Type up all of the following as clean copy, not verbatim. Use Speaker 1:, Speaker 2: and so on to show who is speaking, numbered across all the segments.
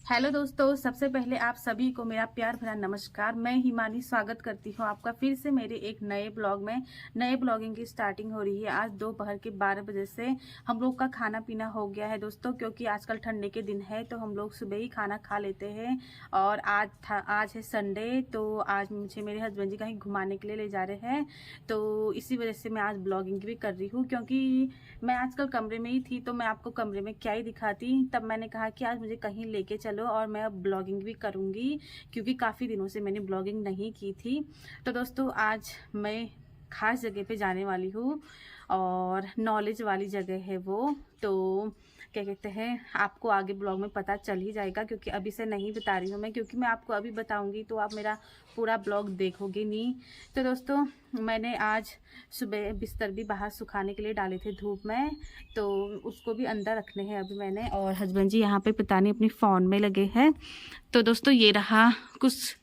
Speaker 1: Hello दोस्तों, सबसे पहले आप सभी को मेरा प्यार भरा नमस्कार। मैं हिमानी स्वागत करती हूँ आपका फिर से मेरे एक नए ब्लॉग में। नए ब्लॉगिंग की स्टार्टिंग हो रही है। आज दोपहर के 12 बजे से हम लोग का खाना पीना हो गया है दोस्तों, क्योंकि आजकल ठंडे के दिन है तो हम लोग सुबह ही खाना खा लेते हैं। और आज है संडे, तो आज मुझे मेरे हस्बैंड जी कहीं घुमाने के लिए ले जा रहे हैं, तो इसी वजह से मैं आज ब्लॉगिंग भी कर रही हूँ। क्योंकि मैं आजकल कमरे में ही थी तो मैं आपको कमरे में क्या ही दिखाती, तब मैंने कहा कि आज मुझे कहीं लेके चलो और मैं अब ब्लॉगिंग भी करूँगी, क्योंकि काफ़ी दिनों से मैंने ब्लॉगिंग नहीं की थी। तो दोस्तों आज मैं खास जगह पे जाने वाली हूँ और नॉलेज वाली जगह है वो। तो क्या कहते हैं, आपको आगे ब्लॉग में पता चल ही जाएगा, क्योंकि अभी से नहीं बता रही हूँ मैं, क्योंकि मैं आपको अभी बताऊँगी तो आप मेरा पूरा ब्लॉग देखोगे नहीं। तो दोस्तों मैंने आज सुबह बिस्तर भी बाहर सुखाने के लिए डाले थे धूप में, तो उसको भी अंदर रखने हैं अभी मैंने। और हस्बैंड जी यहाँ पे पता नहीं अपनी फ़ोन में लगे हैं। तो दोस्तों ये रहा, कुछ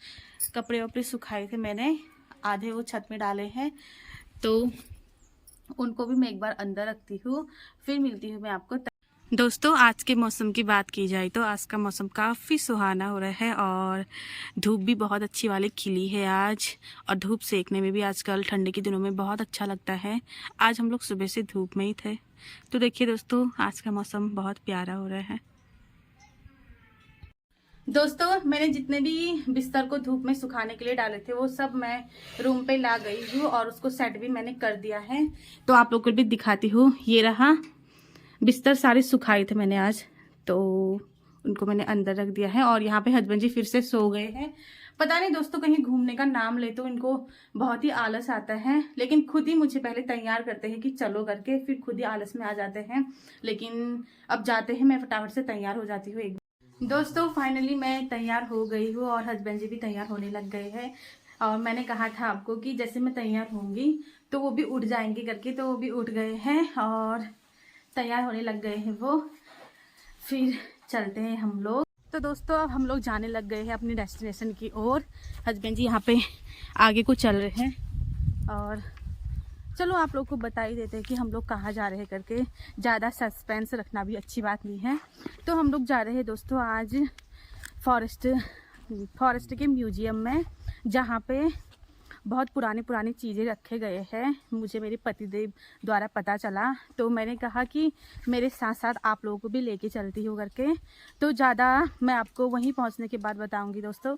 Speaker 1: कपड़े वपड़े सुखाए थे मैंने, आधे वो छत में डाले हैं, तो उनको भी मैं एक बार अंदर रखती हूँ, फिर मिलती हूँ मैं आपको। दोस्तों आज के मौसम की बात की जाए तो आज का मौसम काफ़ी सुहाना हो रहा है और धूप भी बहुत अच्छी वाली खिली है आज। और धूप सेकने में भी आजकल ठंडे के दिनों में बहुत अच्छा लगता है। आज हम लोग सुबह से धूप में ही थे, तो देखिए दोस्तों आज का मौसम बहुत प्यारा हो रहा है। दोस्तों मैंने जितने भी बिस्तर को धूप में सुखाने के लिए डाले थे वो सब मैं रूम पे ला गई हूँ और उसको सेट भी मैंने कर दिया है, तो आप लोग को भी दिखाती हूँ। ये रहा, बिस्तर सारे सुखाए थे मैंने आज, तो उनको मैंने अंदर रख दिया है। और यहाँ पे हस्बैंड जी फिर से सो गए हैं। पता नहीं दोस्तों, कहीं घूमने का नाम ले तो इनको बहुत ही आलस आता है, लेकिन खुद ही मुझे पहले तैयार करते हैं कि चलो करके, फिर खुद ही आलस में आ जाते हैं। लेकिन अब जाते हैं, मैं फटाफट से तैयार हो जाती हूँ। दोस्तों फाइनली मैं तैयार हो गई हूँ और हस्बैंड जी भी तैयार होने लग गए हैं। और मैंने कहा था आपको कि जैसे मैं तैयार होंगी तो वो भी उठ जाएंगे करके, तो वो भी उठ गए हैं और तैयार होने लग गए हैं वो। फिर चलते हैं हम लोग। तो दोस्तों अब हम लोग जाने लग गए हैं अपनी डेस्टिनेशन की ओर। हस्बैंड जी यहाँ पे आगे को चल रहे हैं और चलो आप लोग को बता ही देते हैं कि हम लोग कहाँ जा रहे हैं करके, ज़्यादा सस्पेंस रखना भी अच्छी बात नहीं है। तो हम लोग जा रहे हैं दोस्तों आज फॉरेस्ट के म्यूजियम में, जहाँ पे बहुत पुरानी चीज़ें रखे गए हैं। मुझे मेरे पतिदेव द्वारा पता चला, तो मैंने कहा कि मेरे साथ साथ आप लोगों को भी लेके चलती हूँ करके। तो ज़्यादा मैं आपको वहीं पहुँचने के बाद बताऊँगी दोस्तों।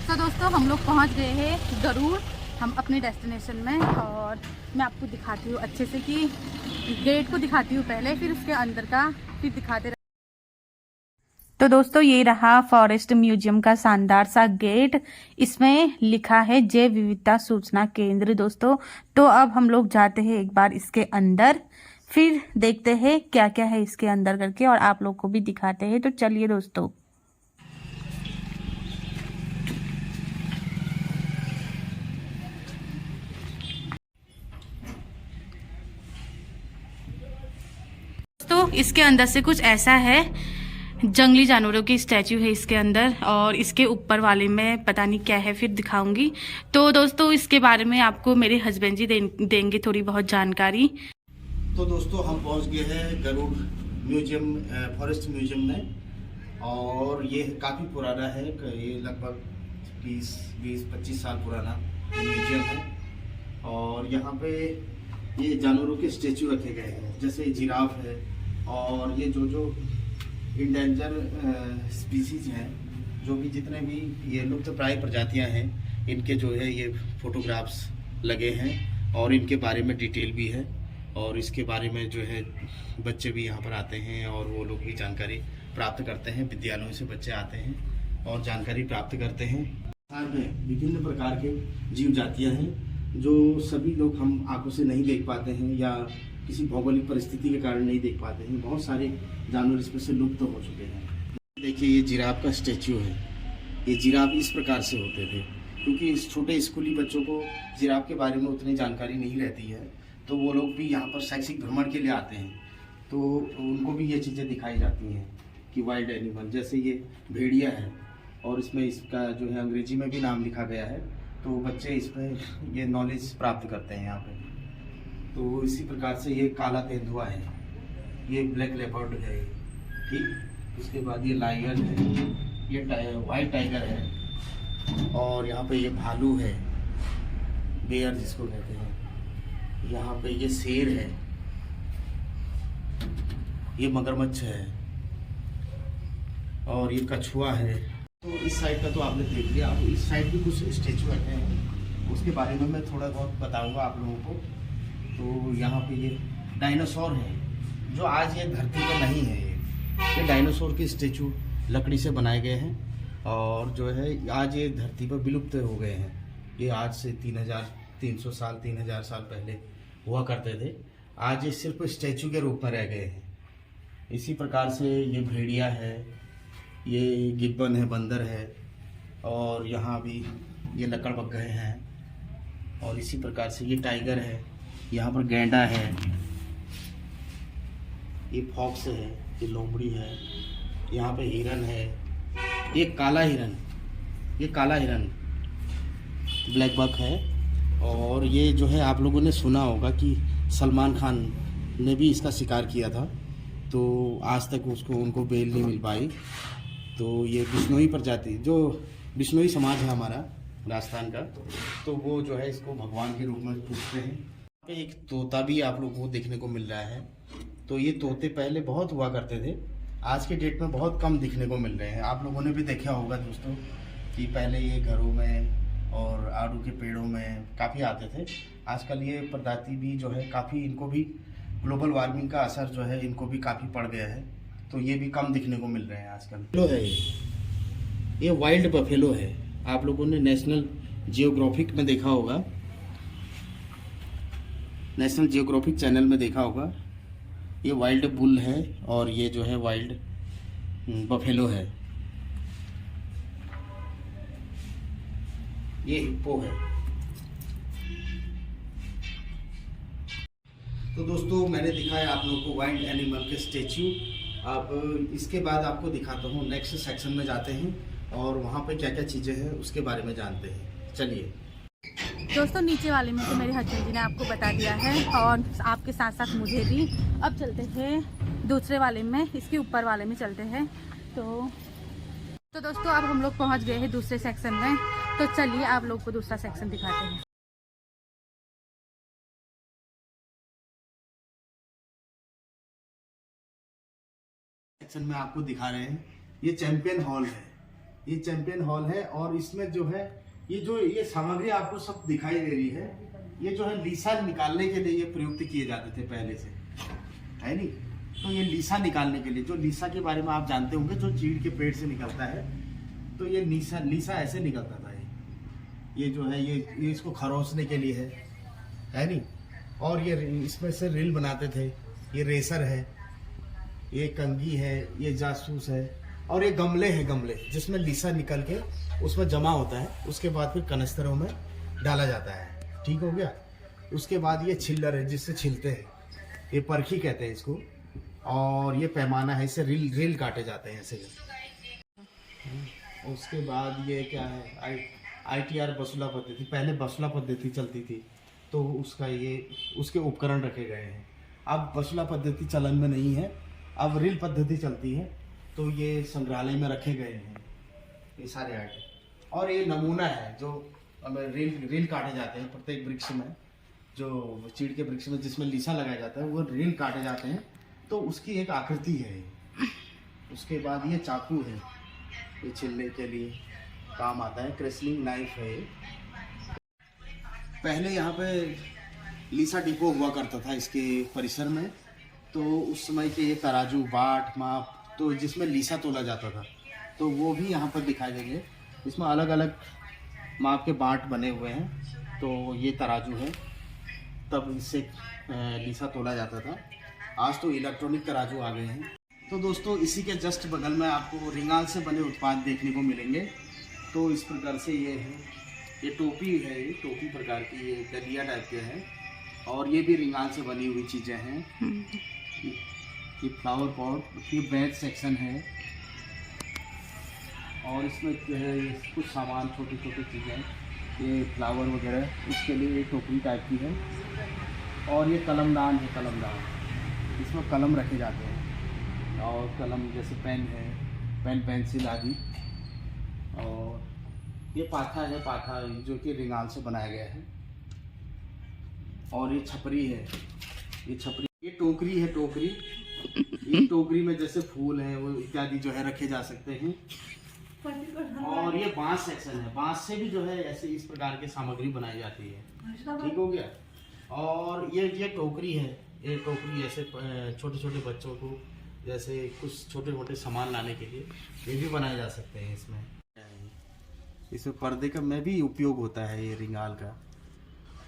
Speaker 1: तो दोस्तों हम लोग पहुंच गए हैं गरुड़, हम अपने डेस्टिनेशन में। और मैं आपको दिखाती हूँ अच्छे से, कि गेट को दिखाती हूँ पहले, फिर उसके अंदर का फिर दिखाते। तो दोस्तों ये रहा फॉरेस्ट म्यूजियम का शानदार सा गेट, इसमें लिखा है जैव विविधता सूचना केंद्र दोस्तों। तो अब हम लोग जाते हैं एक बार इसके अंदर, फिर देखते हैं क्या क्या है इसके अंदर करके, और आप लोग को भी दिखाते हैं। तो चलिए दोस्तों। तो इसके अंदर से कुछ ऐसा है, जंगली जानवरों की स्टैचू है इसके अंदर, और इसके ऊपर वाले में पता नहीं क्या है, फिर दिखाऊंगी। तो दोस्तों इसके बारे में आपको मेरे हस्बैंड जी देंगे थोड़ी बहुत जानकारी।
Speaker 2: तो दोस्तों हम पहुंच गए हैं गरुड़ म्यूजियम, फॉरेस्ट म्यूजियम में। और ये काफ़ी पुराना है, ये लगभग 20-25 साल पुराना म्यूजियम है। और यहाँ पे ये जानवरों के स्टेचू रखे गए हैं, जैसे जिराफ है, और ये जो इंडेंजर स्पीसीज हैं, जो भी जितने भी ये लुप्त प्राय प्रजातियां हैं, इनके जो है ये फोटोग्राफ्स लगे हैं और इनके बारे में डिटेल भी है। और इसके बारे में जो है बच्चे भी यहाँ पर आते हैं और वो लोग भी जानकारी प्राप्त करते हैं। विद्यालयों से बच्चे आते हैं और जानकारी प्राप्त करते हैं। संसार में विभिन्न प्रकार के जीव जातियाँ हैं जो सभी लोग हम आंखों से नहीं देख पाते हैं, या किसी भौगोलिक परिस्थिति के कारण नहीं देख पाते हैं। बहुत सारे जानवर इसमें से लुप्त हो चुके हैं। देखिए ये जिराफ का स्टैचू है। ये जिराफ इस प्रकार से होते थे, क्योंकि इस छोटे स्कूली बच्चों को जिराफ के बारे में उतनी जानकारी नहीं रहती है, तो वो लोग भी यहाँ पर शैक्षिक भ्रमण के लिए आते हैं, तो उनको भी ये चीज़ें दिखाई जाती हैं कि वाइल्ड एनिमल, जैसे ये भेड़िया है और इसमें इसका जो है अंग्रेजी में भी नाम लिखा गया है, तो बच्चे इसमें ये नॉलेज प्राप्त करते हैं यहाँ पे। तो इसी प्रकार से ये काला तेंदुआ है, ये ब्लैक लेपर्ड है, ठीक। उसके बाद ये लायन है, ये वाइट टाइगर है, और यहाँ पे ये भालू है, बेयर जिसको कहते हैं। यहाँ पे ये शेर है, ये मगरमच्छ है, और ये कछुआ है। तो इस साइड का तो आपने देख लिया। अब इस साइड भी कुछ स्टेचू रखे हैं, उसके बारे में मैं थोड़ा बहुत बताऊंगा आप लोगों को। तो यहाँ पे ये डायनासोर है, जो आज ये धरती पर नहीं है। ये डायनासोर के स्टेचू लकड़ी से बनाए गए हैं, और जो है आज ये धरती पर विलुप्त हो गए हैं। ये आज से 3300 साल 3000 साल पहले हुआ करते थे। आज ये सिर्फ स्टैचू के रूप में रह गए हैं। इसी प्रकार से ये भेड़िया है, ये गिब्बन है, बंदर है, और यहाँ भी ये लकड़बग्घे हैं, और इसी प्रकार से ये टाइगर है, यहाँ पर गैंडा है, ये फॉक्स है, ये लोमड़ी है, यहाँ पे हिरन है, ये काला हिरन, ये काला हिरन ब्लैक बक है। और ये जो है आप लोगों ने सुना होगा कि सलमान खान ने भी इसका शिकार किया था, तो आज तक उनको बेल नहीं मिल पाई। तो ये बिश्नोई प्रजाति, जो बिश्नोई समाज है हमारा राजस्थान का, तो वो जो है इसको भगवान के रूप में पूजते हैं। एक तोता भी आप लोगों को देखने को मिल रहा है। तो ये तोते पहले बहुत हुआ करते थे, आज के डेट में बहुत कम दिखने को मिल रहे हैं। आप लोगों ने भी देखा होगा दोस्तों कि पहले ये घरों में और आड़ू के पेड़ों में काफ़ी आते थे। आजकल ये प्रजाति भी जो है काफ़ी, इनको भी ग्लोबल वार्मिंग का असर जो है इनको भी काफ़ी पड़ गया है, तो ये भी कम दिखने को मिल रहे हैं आजकल। बफेलो है, ये वाइल्ड बफेलो है। आप लोगों ने नेशनल जियोग्राफिक में देखा होगा, नेशनल जियोग्राफिक चैनल में देखा होगा। ये वाइल्ड बुल है, और ये जो है वाइल्ड बफेलो है। ये हिप्पो है। तो दोस्तों मैंने दिखाया आप लोगों को वाइल्ड एनिमल के स्टेच्यू। अब इसके बाद आपको दिखाता हूँ, नेक्स्ट सेक्शन में जाते हैं और वहाँ पे क्या क्या चीज़ें हैं उसके बारे में जानते हैं। चलिए
Speaker 1: दोस्तों, नीचे वाले में तो मेरे हस्बैंड जी ने आपको बता दिया है, और आपके साथ साथ मुझे भी। अब चलते हैं दूसरे वाले में, इसके ऊपर वाले में चलते हैं। तो दोस्तों अब हम लोग पहुंच गए हैं दूसरे सेक्शन में, तो चलिए आप लोग को दूसरा सेक्शन दिखाते हैं।
Speaker 2: सेक्शन में आपको दिखा रहे हैं, ये चैंपियन हॉल है। ये चैंपियन हॉल है, और इसमें जो है ये सामग्री आपको सब दिखाई दे रही है, ये जो है लीसा निकालने के लिए ये प्रयुक्त किए जाते थे पहले से, है नहीं। तो ये लीसा निकालने के लिए, जो लीसा के बारे में आप जानते होंगे, जो चीड़ के पेड़ से निकलता है, तो ये लीसा ऐसे निकलता था। ये जो है ये इसको खरोचने के लिए है नहीं। और ये इसमें से रील बनाते थे। ये रेसर है, ये कंघी है, ये जासूस है, और ये गमले हैं, गमले जिसमें लीसा निकल के उसमें जमा होता है, उसके बाद फिर कनस्तरों में डाला जाता है। ठीक हो गया। उसके बाद ये छिल्लर है, जिससे छिलते हैं, ये परखी कहते हैं इसको। और ये पैमाना है, इससे रील काटे जाते हैं ऐसे। उसके बाद ये क्या है, ITR बसुला पद्धति, पहले बसुला पद्धति चलती थी, तो उसके उपकरण रखे गए हैं। अब बसुला पद्धति चलन में नहीं है, अब रील पद्धति चलती है, तो ये संग्रहालय में रखे गए हैं ये सारे आइटम। और ये नमूना है, जो रील काटे जाते हैं प्रत्येक वृक्ष में, जो चीड़ के वृक्ष में जिसमें लीसा लगाया जाता है, वो रील काटे जाते हैं, तो उसकी एक आकृति है। उसके बाद ये चाकू है, ये छिलने के लिए काम आता है, क्रेसलिंग नाइफ है। पहले यहाँ पे लीसा डिपो हुआ करता था इसके परिसर में, तो उस समय के ये तराजू, बाट, माप, तो जिसमें लीसा तोला जाता था, तो वो भी यहाँ पर दिखाई देंगे। इसमें अलग अलग माप के बाट बने हुए हैं। तो ये तराजू है, तब इससे लीसा तोला जाता था। आज तो इलेक्ट्रॉनिक तराजू आ गए हैं। तो दोस्तों इसी के जस्ट बगल में आपको रिंगाल से बने उत्पाद देखने को मिलेंगे। तो इस प्रकार से ये है, ये टोपी है, ये टोपी प्रकार की, ये डलिया टाइप के हैं और ये भी रिंगाल से बनी हुई चीज़ें हैं। ये फ्लावर पॉट, ये बैग सेक्शन है और इसमें कुछ सामान छोटी छोटी चीज़ें, ये फ्लावर वगैरह, उसके लिए ये टोकरी टाइप की है। और ये कलमदान है, कलमदान, इसमें कलम रखे जाते हैं और कलम जैसे पेन है, पेन पेंसिल आदि। और ये पाथा है, पाथा जो कि रिंगाल से बनाया गया है। और ये छपरी है, ये छपरी, ये टोकरी है, टोकरी, ये टोकरी में जैसे फूल है वो इत्यादि जो है रखे जा सकते हैं। और ये बांस सेक्शन है, बांस से भी जो है ऐसे इस प्रकार की सामग्री बनाई जाती है। ठीक हो गया। और ये टोकरी है, ये टोकरी ऐसे छोटे छोटे बच्चों को जैसे कुछ छोटे मोटे सामान लाने के लिए ये भी बनाए जा सकते हैं। इसमें पर्दे का में भी उपयोग होता है ये रिंगाल का।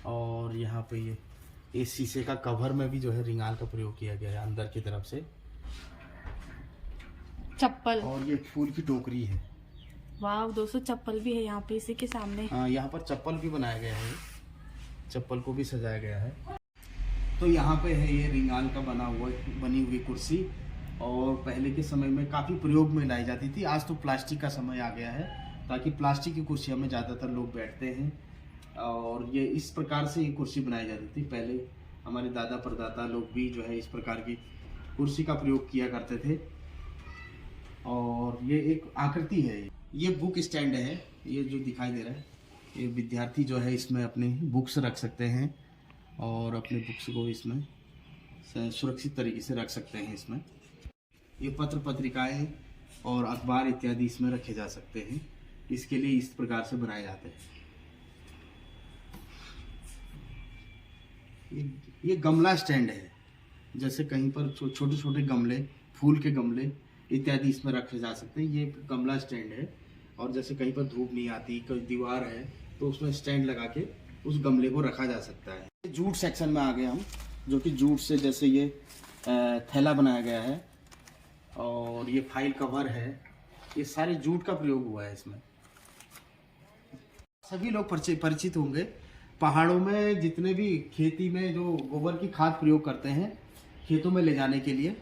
Speaker 2: और यहाँ पे ये शीशे का कवर में भी जो है रिंगाल का प्रयोग किया गया है अंदर की तरफ से।
Speaker 1: चप्पल,
Speaker 2: और ये फूल की टोकरी है।
Speaker 1: वाह दोस्तों, चप्पल भी है यहाँ पे इसी के सामने।
Speaker 2: हाँ, यहाँ पर चप्पल भी बनाया गया है, चप्पल को भी सजाया गया है। तो यहाँ पे है ये रिंगाल का बनी हुई कुर्सी। और पहले के समय में काफ़ी प्रयोग में लाई जाती थी। आज तो प्लास्टिक का समय आ गया है, ताकि प्लास्टिक की कुर्सियों में ज़्यादातर लोग बैठते हैं। और ये इस प्रकार से ये कुर्सी बनाई जाती थी। पहले हमारे दादा परदादा लोग भी जो है इस प्रकार की कुर्सी का प्रयोग किया करते थे। और ये एक आकृति है, ये बुक स्टैंड है, ये जो दिखाई दे रहा है, ये विद्यार्थी जो है इसमें अपने बुक्स रख सकते हैं और अपने बुक्स को इसमें सुरक्षित तरीके से रख सकते हैं। इसमें ये पत्र पत्रिकाएं और अखबार इत्यादि इसमें रखे जा सकते हैं। इसके लिए इस प्रकार से बनाए जाते हैं। ये गमला स्टैंड है, जैसे कहीं पर छोटे छोटे गमले, फूल के गमले इत्यादि इसमें रखे जा सकते हैं। ये गमला स्टैंड है। और जैसे कहीं पर धूप नहीं आती, कोई दीवार है, तो उसमें स्टैंड लगा के उस गमले को रखा जा सकता है। जूट सेक्शन में आ गए हम, जो कि जूट से जैसे ये थैला बनाया गया है और ये फाइल कवर है, ये सारे जूट का प्रयोग हुआ है इसमें। सभी लोग परिचित होंगे, पहाड़ों में जितने भी खेती में जो गोबर की खाद प्रयोग करते हैं खेतों में ले जाने के लिए,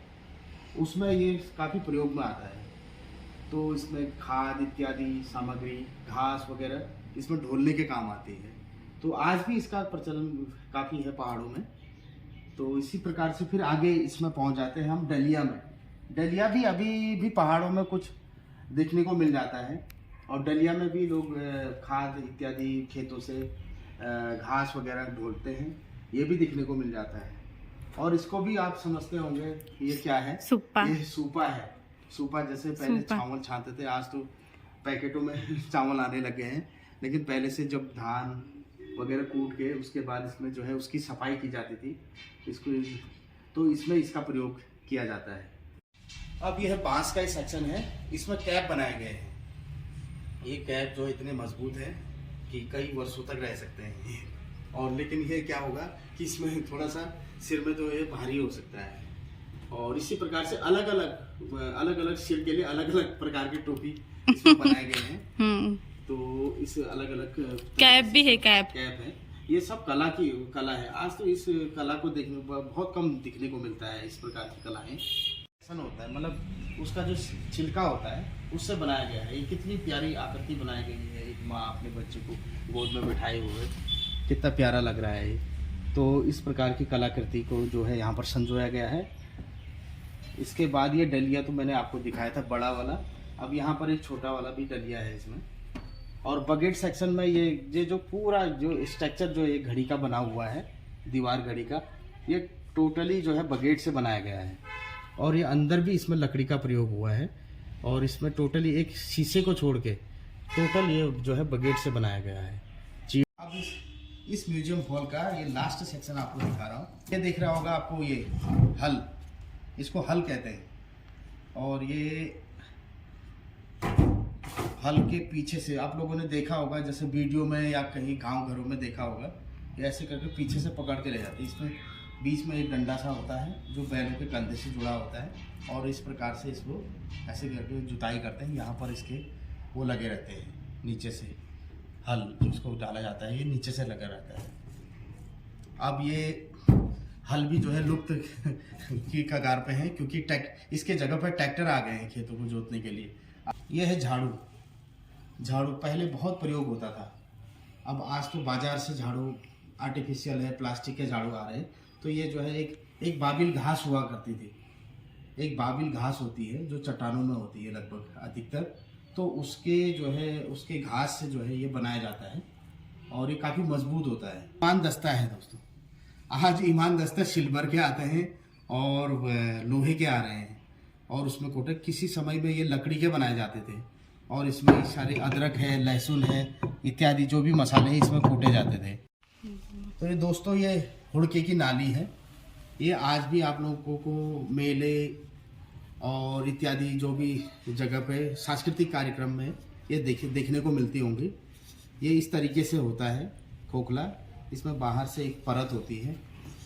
Speaker 2: उसमें ये काफ़ी प्रयोग में आता है। तो इसमें खाद इत्यादि सामग्री, घास वगैरह इसमें ढोलने के काम आती है। तो आज भी इसका प्रचलन काफ़ी है पहाड़ों में। तो इसी प्रकार से फिर आगे इसमें पहुंच जाते हैं हम डलिया में। डलिया भी अभी भी पहाड़ों में कुछ देखने को मिल जाता है। और डलिया में भी लोग खाद इत्यादि खेतों से घास वगैरह ढोलते हैं, ये भी देखने को मिल जाता है। और इसको भी आप समझते होंगे, ये क्या है? सूपा। ये सूपा है। सूपा जैसे पहले चावल छानते थे, आज तो पैकेटों में चावल आने लगे हैं, लेकिन पहले से जब धान वगैरह कूट के उसके बाद इसमें जो है उसकी सफाई की जाती थी, इसको तो इसमें इसका प्रयोग किया जाता है। अब यह बांस का ही सेक्शन है, इसमें कैप बनाए गए हैं। ये कैप जो इतने मजबूत है कि कई वर्षों तक रह सकते हैं। और लेकिन ये क्या होगा कि इसमें थोड़ा सा सिर में तो ये भारी हो सकता है। और इसी प्रकार से अलग अलग सिर के लिए अलग अलग प्रकार की टोपी इसमें बनाए गए हैं। तो इस अलग अलग
Speaker 1: कैप भी है, कैप
Speaker 2: है। ये सब कला है। आज तो इस कला को देखने बहुत कम दिखने को मिलता है। इस प्रकार की कलाएं होता है, मतलब उसका जो छिलका होता है उससे बनाया गया है। ये कितनी प्यारी आकृति बनाई गई है। एक माँ अपने बच्चे को गोद में बिठाए हुए, कितना प्यारा लग रहा है ये। तो इस प्रकार की कलाकृति को जो है यहाँ पर संजोया गया है। इसके बाद ये डलिया तो मैंने आपको दिखाया था बड़ा वाला, अब यहाँ पर एक छोटा वाला भी डलिया है इसमें। और बकेट सेक्शन में ये जो पूरा जो स्ट्रक्चर जो ये घड़ी का बना हुआ है, दीवार घड़ी का, ये टोटली जो है बकेट से बनाया गया है। और ये अंदर भी इसमें लकड़ी का प्रयोग हुआ है। और इसमें टोटली एक शीशे को छोड़ के टोटल ये जो है बकेट से बनाया गया है। जी, अब इस म्यूजियम हॉल का ये लास्ट सेक्शन आपको दिखा रहा हूँ। ये दिख रहा होगा आपको, ये हल, इसको हल कहते हैं। और ये हल के पीछे से आप लोगों ने देखा होगा, जैसे वीडियो में या कहीं गांव घरों में देखा होगा, ऐसे करके पीछे से पकड़ के ले जाते हैं। इसमें बीच में एक डंडा सा होता है जो बैलों के कंधे से जुड़ा होता है और इस प्रकार से इसको ऐसे करके जुताई करते हैं। यहाँ पर इसके वो लगे रहते हैं, नीचे से हल जिसको डाला जाता है ये नीचे से लगा रहता है। अब ये हल भी जो है लुप्त की कगार पे हैं क्योंकि इसके जगह पर ट्रैक्टर आ गए हैं खेतों को जोतने के लिए। ये है झाड़ू। झाड़ू पहले बहुत प्रयोग होता था, अब आज तो बाजार से झाड़ू आर्टिफिशियल है, प्लास्टिक के झाड़ू आ रहे हैं। तो ये जो है एक बाबिल घास हुआ करती थी, एक बाबिल घास होती है जो चट्टानों में होती है लगभग अधिकतर, तो उसके जो है उसके घास से जो है ये बनाया जाता है और ये काफ़ी मजबूत होता है। ईमान दस्ता है दोस्तों, आज ईमान दस्ता सिल्वर के आते हैं और लोहे के आ रहे हैं और उसमें कोटे किसी समय में ये लकड़ी के बनाए जाते थे और इसमें सारे अदरक है, लहसुन है इत्यादि जो भी मसाले हैं इसमें कूटे जाते थे। तो ये दोस्तों ये हुड़के की नाली है, ये आज भी आप लोगों को मेले और इत्यादि जो भी जगह पे सांस्कृतिक कार्यक्रम में ये देखने को मिलती होंगी। ये इस तरीके से होता है खोखला, इसमें बाहर से एक परत होती है,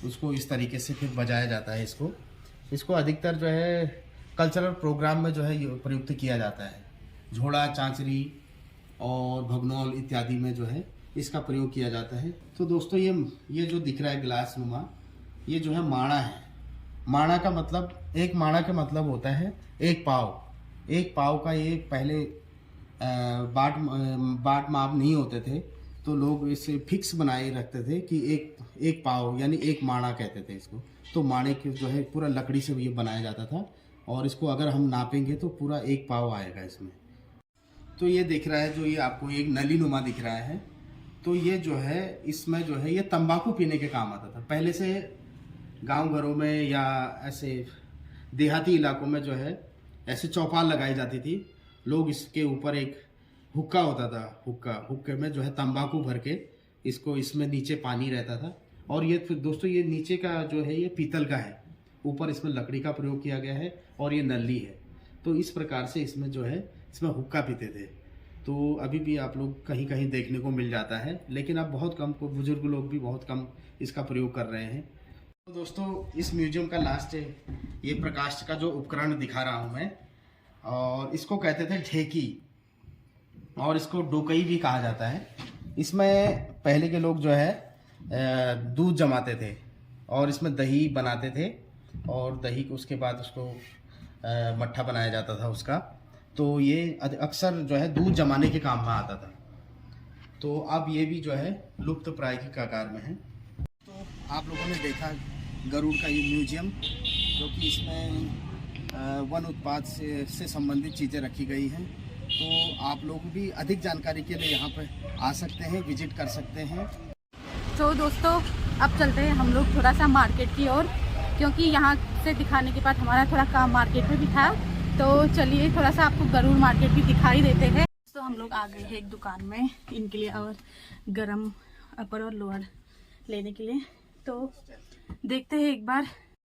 Speaker 2: उसको इस तरीके से फिर बजाया जाता है। इसको अधिकतर जो है कल्चरल प्रोग्राम में जो है ये प्रयुक्त किया जाता है। झोड़ा, चांचरी और भगनौल इत्यादि में जो है इसका प्रयोग किया जाता है। तो दोस्तों ये जो दिख रहा है गिलास नुमा, ये जो है माणा है। माणा का मतलब, एक माणा का मतलब होता है एक पाव। एक पाव का ये पहले बाट माप नहीं होते थे तो लोग इसे फिक्स बनाए रखते थे कि एक पाव यानी एक माणा कहते थे इसको। तो माणे के जो है पूरा लकड़ी से ये बनाया जाता था और इसको अगर हम नापेंगे तो पूरा एक पाव आएगा इसमें। तो ये दिख रहा है जो ये आपको एक नली नुमा दिख रहा है, तो ये जो है इसमें जो है ये तंबाकू पीने के काम आता था। पहले से गांव घरों में या ऐसे देहाती इलाकों में जो है ऐसे चौपाल लगाई जाती थी। लोग इसके ऊपर एक हुक्का होता था, हुक्के में जो है तंबाकू भर के इसको, इसमें नीचे पानी रहता था और ये फिर दोस्तों ये नीचे का जो है ये पीतल का है, ऊपर इसमें लकड़ी का प्रयोग किया गया है और ये नली है। तो इस प्रकार से इसमें जो है इसमें हुक्का पीते थे। तो अभी भी आप लोग कहीं कहीं देखने को मिल जाता है, लेकिन अब बहुत कम, बुजुर्ग लोग भी बहुत कम इसका प्रयोग कर रहे हैं। तो दोस्तों इस म्यूजियम का लास्ट ये प्रकाश का जो उपकरण दिखा रहा हूँ मैं, और इसको कहते थे ढेकी और इसको डोकई भी कहा जाता है। इसमें पहले के लोग जो है दूध जमाते थे और इसमें दही बनाते थे और दही को उसके बाद उसको मट्ठा बनाया जाता था उसका। तो ये अक्सर जो है दूध जमाने के काम में आता था। तो अब ये भी जो है लुप्त प्राय की कगार में है। तो आप लोगों ने देखा गरुड़ का ये म्यूजियम, जो कि इसमें वन उत्पाद से संबंधित चीज़ें रखी गई हैं। तो आप लोग भी अधिक जानकारी के लिए यहाँ पर आ सकते हैं, विजिट कर सकते हैं।
Speaker 1: तो दोस्तों अब चलते हैं हम लोग थोड़ा सा मार्केट की ओर, क्योंकि यहाँ से दिखाने के बाद हमारा थोड़ा काम मार्केट में भी था। तो चलिए थोड़ा सा आपको गरुड़ मार्केट भी दिखाई देते हैं। तो हम लोग आ गए हैं एक दुकान में इनके लिए और गरम अपर और लोअर लेने के लिए। तो देखते हैं एक बार।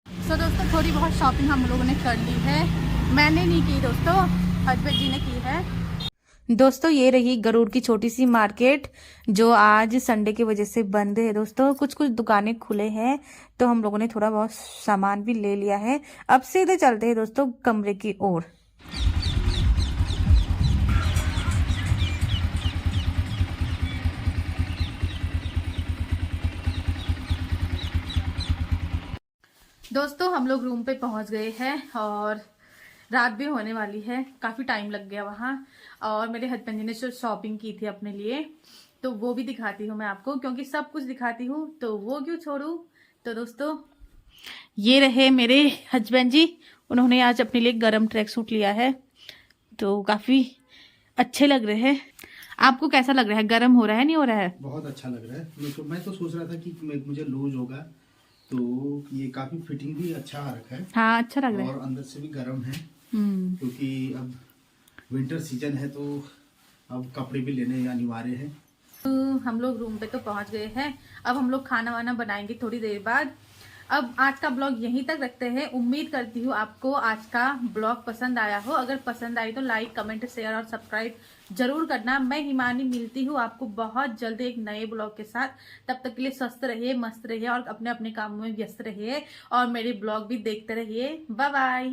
Speaker 1: तो दोस्तों थोड़ी बहुत शॉपिंग हम लोगों ने कर ली है, मैंने नहीं की दोस्तों, हस्बैंड जी ने की है। दोस्तों ये रही गरुड़ की छोटी सी मार्केट जो आज संडे की वजह से बंद है। दोस्तों कुछ कुछ दुकानें खुले हैं तो हम लोगों ने थोड़ा बहुत सामान भी ले लिया है। अब सीधे चलते हैं दोस्तों कमरे की ओर। दोस्तों हम लोग रूम पे पहुंच गए हैं और रात भी होने वाली है, काफ़ी टाइम लग गया वहाँ। और मेरे हस्बैंड जी ने जो शॉपिंग की थी अपने लिए तो वो भी दिखाती हूँ मैं आपको, क्योंकि सब कुछ दिखाती हूँ तो वो क्यों छोड़ूं। तो दोस्तों ये रहे मेरे हस्बैंड जी, उन्होंने आज अपने लिए गरम ट्रैक सूट लिया है तो काफ़ी अच्छे लग रहे हैं। आपको कैसा लग रहा है, गर्म हो रहा है नहीं हो रहा है?
Speaker 2: बहुत अच्छा लग रहा है। मैं तो सोच रहा था कि मुझे लूज होगा, तो ये काफी फिटिंग भी अच्छा आ रखा है।
Speaker 1: हाँ अच्छा लग रहा है
Speaker 2: और अंदर से भी गर्म है क्योंकि अब विंटर सीजन है तो अब कपड़े भी लेने अनिवार्य है।
Speaker 1: तो हम लोग रूम पे तो पहुंच गए हैं, अब हम लोग खाना वाना बनाएंगे थोड़ी देर बाद। अब आज का ब्लॉग यहीं तक रखते हैं। उम्मीद करती हूँ आपको आज का ब्लॉग पसंद आया हो। अगर पसंद आई तो लाइक, कमेंट, शेयर और सब्सक्राइब जरूर करना। मैं हिमानी मिलती हूँ आपको बहुत जल्द एक नए ब्लॉग के साथ। तब तक के लिए स्वस्थ रहिए, मस्त रहिए और अपने अपने कामों में व्यस्त रहिए और मेरे ब्लॉग भी देखते रहिए। Bye bye.